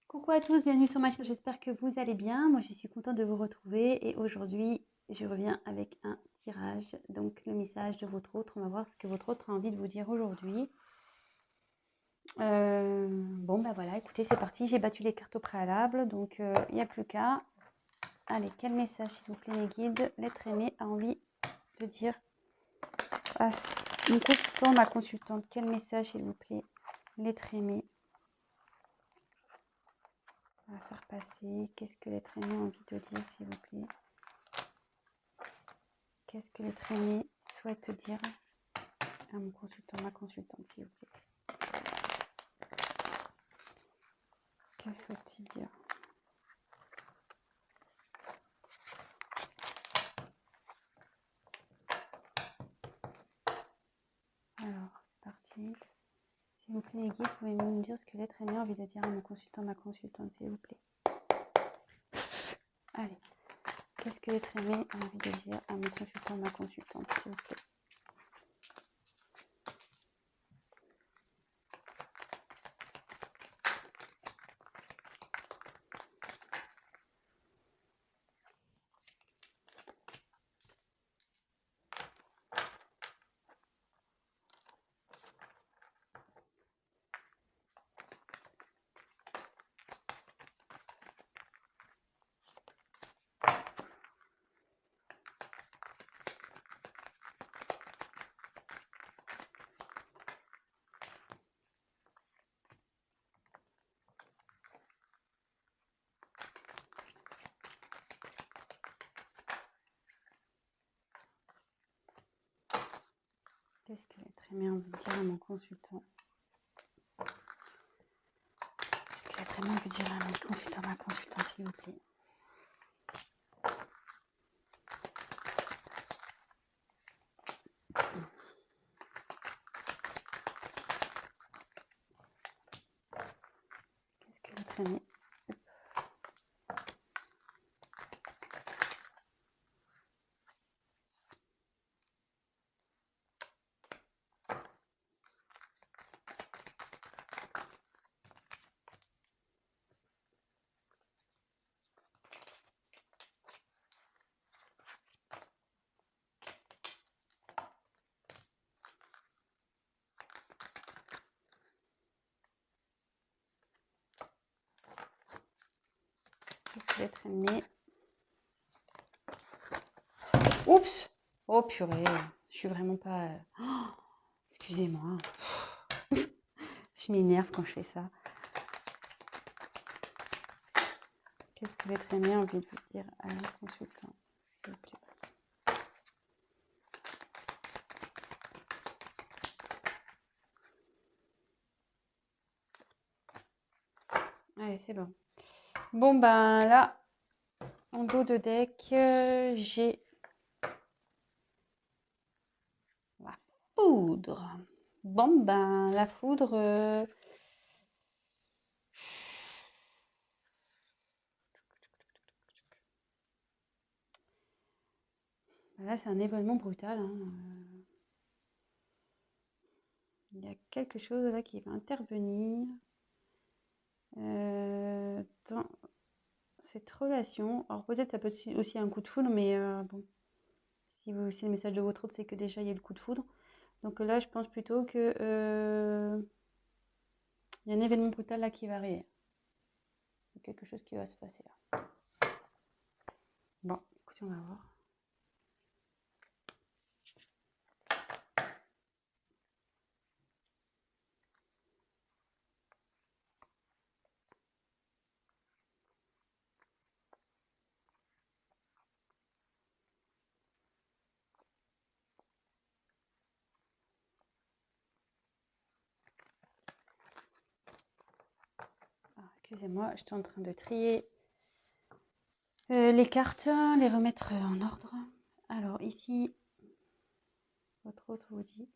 Coucou à tous, bienvenue sur ma chaîne, j'espère que vous allez bien. Moi je suis contente de vous retrouver et aujourd'hui je reviens avec un tirage, donc le message de votre autre. On va voir ce que votre autre a envie de vous dire aujourd'hui. Bon bah voilà, écoutez, c'est parti, j'ai battu les cartes au préalable, donc il n'y a plus qu'à. Allez, quel message s'il vous plaît mes guides, l'être aimé a envie de dire à mon consultant, ma consultante, quel message s'il vous plaît, l'être aimé va faire passer. Qu'est-ce que l'être aimé a envie de dire s'il vous plaît? Qu'est-ce que l'être aimé souhaite dire à mon consultant, ma consultante, s'il vous plaît? Que souhaite-t-il dire? Alors, c'est parti. S'il vous plaît, les guides, pouvez-vous me dire ce que l'être aimé a envie de dire à mon consultant, ma consultante, s'il vous plaît? Allez. Qu'est-ce que l'être aimé a envie de dire à mon consultant, ma consultante, s'il vous plaît? Qu'est-ce que l'être aimé a envie de dire à mon consultant? Qu'est-ce que l'être aimé a envie de dire à mon consultant, ma consultante, s'il vous plaît? Qu'est-ce que l'être aimé? Qu'est-ce que l'être aimé? Oups! Oh purée, je suis vraiment pas... Oh, excusez-moi. Je m'énerve quand je fais ça. Qu'est-ce que l'être aimé a envie de vous dire à mon consultant, s'il vous plaît? Allez, c'est bon. Bon, ben là, en dos de deck, j'ai la foudre. Bon, ben la foudre... Là, c'est un événement brutal. Hein. Il y a quelque chose là qui va intervenir dans cette relation. Alors peut-être ça peut être aussi un coup de foudre, mais bon, si c'est le message de votre autre, c'est que déjà il y a le coup de foudre. Donc là, je pense plutôt que il y a un événement brutal là qui va arriver. Il y a quelque chose qui va se passer là. Bon, écoutez, on va voir. Excusez-moi, je suis en train de trier les cartes, les remettre en ordre. Alors ici, votre autre vous dit.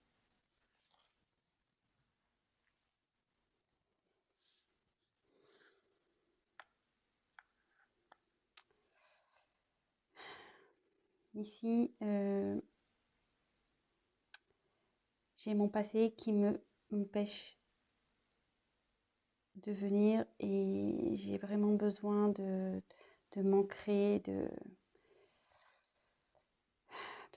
Ici, j'ai mon passé qui m'empêche de venir et j'ai vraiment besoin de m'ancrer, de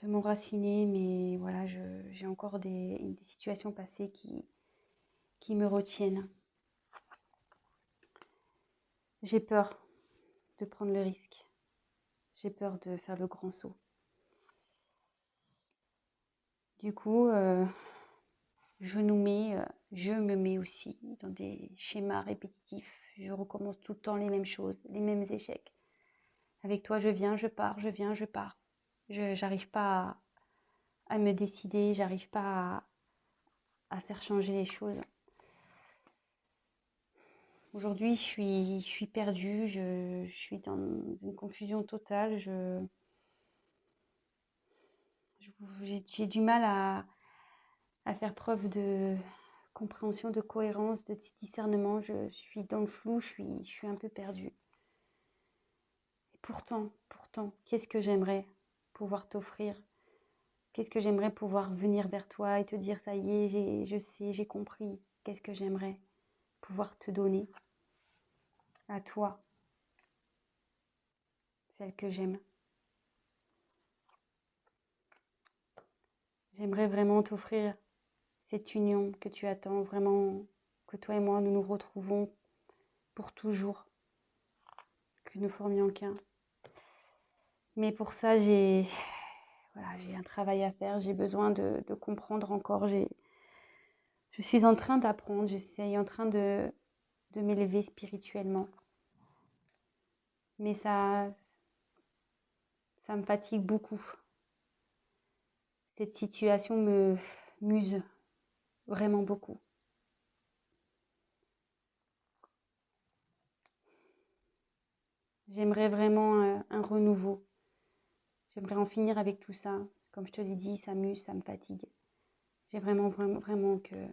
m'enraciner. Mais voilà, j'ai encore des situations passées qui me retiennent. J'ai peur de prendre le risque. J'ai peur de faire le grand saut. Du coup, je me mets aussi dans des schémas répétitifs. Je recommence tout le temps les mêmes choses, les mêmes échecs. Avec toi, je viens, je pars, je viens, je pars. J'arrive pas à me décider, j'arrive pas à faire changer les choses. Aujourd'hui, je suis perdue, je suis dans une confusion totale. J'ai du mal à faire preuve de compréhension, de cohérence, de discernement. Je suis dans le flou, je suis un peu perdue. Et pourtant, qu'est-ce que j'aimerais pouvoir t'offrir? Qu'est-ce que j'aimerais pouvoir venir vers toi et te dire, ça y est, je sais, j'ai compris. Qu'est-ce que j'aimerais pouvoir te donner à toi, celle que j'aime. J'aimerais vraiment t'offrir cette union que tu attends, vraiment que toi et moi, nous nous retrouvons pour toujours, que nous formions qu'un. Mais pour ça, j'ai un travail à faire, j'ai besoin de comprendre encore. Je suis en train d'apprendre, je suis en train de m'élever spirituellement. Mais ça me fatigue beaucoup. Cette situation me muse vraiment beaucoup. J'aimerais vraiment un renouveau. J'aimerais en finir avec tout ça. Comme je te l'ai dit, ça muse, ça me fatigue. J'ai vraiment que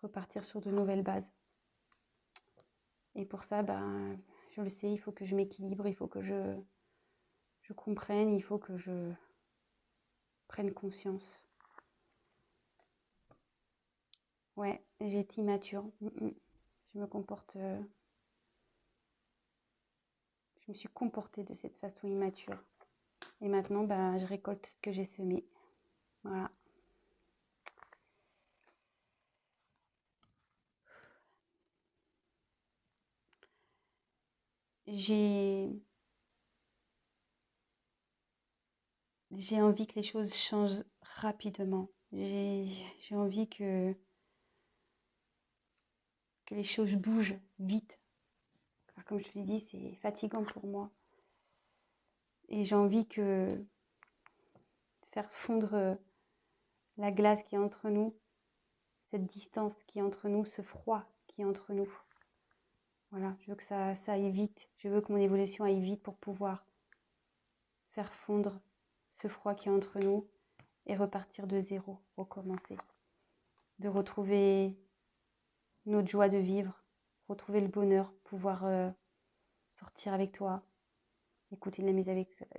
repartir sur de nouvelles bases. Et pour ça, je le sais, il faut que je m'équilibre, il faut que je comprenne, il faut que je prenne conscience. Ouais, j'ai été immature. Je me comporte... je me suis comportée de cette façon immature. Et maintenant, je récolte ce que j'ai semé. Voilà. J'ai envie que les choses changent rapidement. J'ai envie que les choses bougent vite. Car comme je te l'ai dit, c'est fatigant pour moi. Et j'ai envie de faire fondre la glace qui est entre nous, cette distance qui est entre nous, ce froid qui est entre nous. Voilà, je veux que ça aille vite. Je veux que mon évolution aille vite pour pouvoir faire fondre ce froid qui est entre nous et repartir de zéro, recommencer. De retrouver notre joie de vivre, retrouver le bonheur, pouvoir sortir avec toi, écouter de la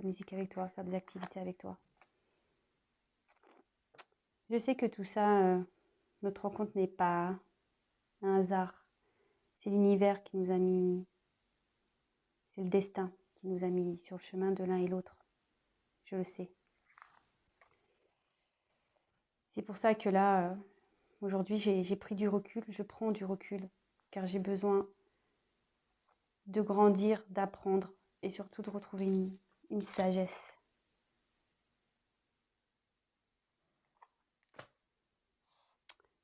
musique avec toi, faire des activités avec toi. Je sais que tout ça, notre rencontre n'est pas un hasard. C'est l'univers qui nous a mis, c'est le destin qui nous a mis sur le chemin de l'un et l'autre. Je le sais. C'est pour ça que là, aujourd'hui, j'ai pris du recul, je prends du recul, car j'ai besoin de grandir, d'apprendre et surtout de retrouver une sagesse.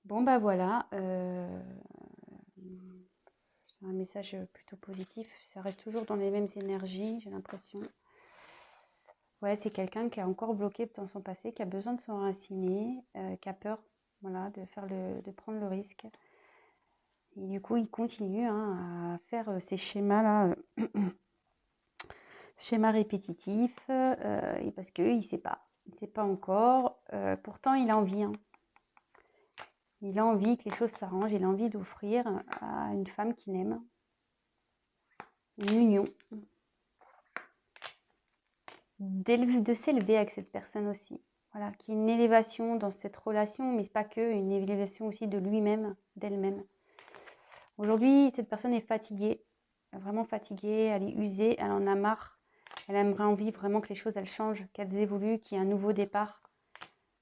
Bon, voilà. C'est un message plutôt positif. Ça reste toujours dans les mêmes énergies, j'ai l'impression. Ouais, c'est quelqu'un qui est encore bloqué dans son passé, qui a besoin de s'enraciner, qui a peur, voilà, de prendre le risque. Et du coup, il continue à faire ces schémas-là, schémas répétitifs, et parce qu'il ne sait pas. Il ne sait pas encore. Pourtant, il a envie. Il a envie que les choses s'arrangent. Il a envie d'offrir à une femme qu'il aime une union. De s'élever avec cette personne aussi. Voilà, qu'il y ait une élévation dans cette relation, mais c'est pas que, une élévation aussi de lui-même, d'elle-même. Aujourd'hui, cette personne est fatiguée, vraiment fatiguée, elle est usée, elle en a marre. Elle aimerait envie vraiment que les choses, elles changent, qu'elles évoluent, qu'il y ait un nouveau départ.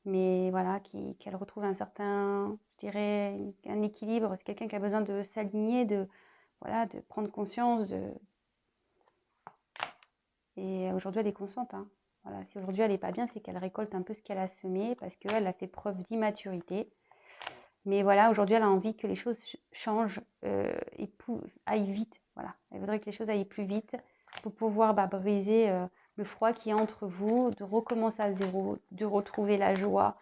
Mais voilà, qu'elle retrouve un certain, je dirais, un équilibre. C'est quelqu'un qui a besoin de s'aligner, voilà, de prendre conscience. Et aujourd'hui, elle est consciente, hein. Voilà, si aujourd'hui elle n'est pas bien, c'est qu'elle récolte un peu ce qu'elle a semé parce qu'elle a fait preuve d'immaturité. Mais voilà, aujourd'hui, elle a envie que les choses changent et aillent vite. Voilà, elle voudrait que les choses aillent plus vite pour pouvoir briser le froid qui est entre vous, de recommencer à zéro, de retrouver la joie,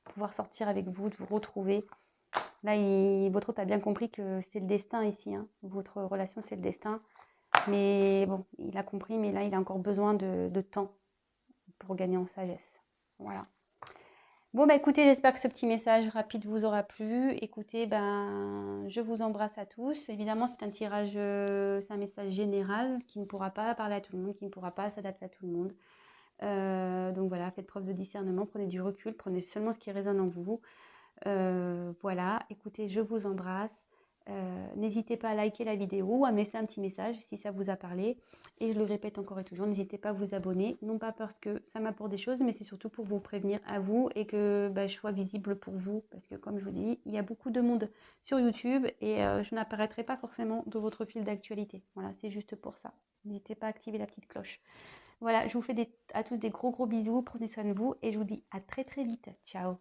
pouvoir sortir avec vous, de vous retrouver. Là, votre hôte a bien compris que c'est le destin ici, hein. Votre relation, c'est le destin. Mais bon, il a compris, mais là, il a encore besoin de temps pour gagner en sagesse. Voilà. Bon, bah écoutez, j'espère que ce petit message rapide vous aura plu. Écoutez, ben, je vous embrasse à tous. Évidemment, c'est un tirage, c'est un message général qui ne pourra pas parler à tout le monde, qui ne pourra pas s'adapter à tout le monde. Donc voilà, faites preuve de discernement, prenez du recul, prenez seulement ce qui résonne en vous. Voilà, écoutez, je vous embrasse. N'hésitez pas à liker la vidéo ou à me laisser un petit message si ça vous a parlé. Et je le répète encore et toujours, n'hésitez pas à vous abonner. Non pas parce que ça m'apporte des choses, mais c'est surtout pour vous prévenir à vous et que je sois visible pour vous. Parce que comme je vous dis, il y a beaucoup de monde sur YouTube et je n'apparaîtrai pas forcément de votre fil d'actualité. Voilà, c'est juste pour ça. N'hésitez pas à activer la petite cloche. Voilà, je vous fais à tous des gros bisous. Prenez soin de vous et je vous dis à très vite. Ciao.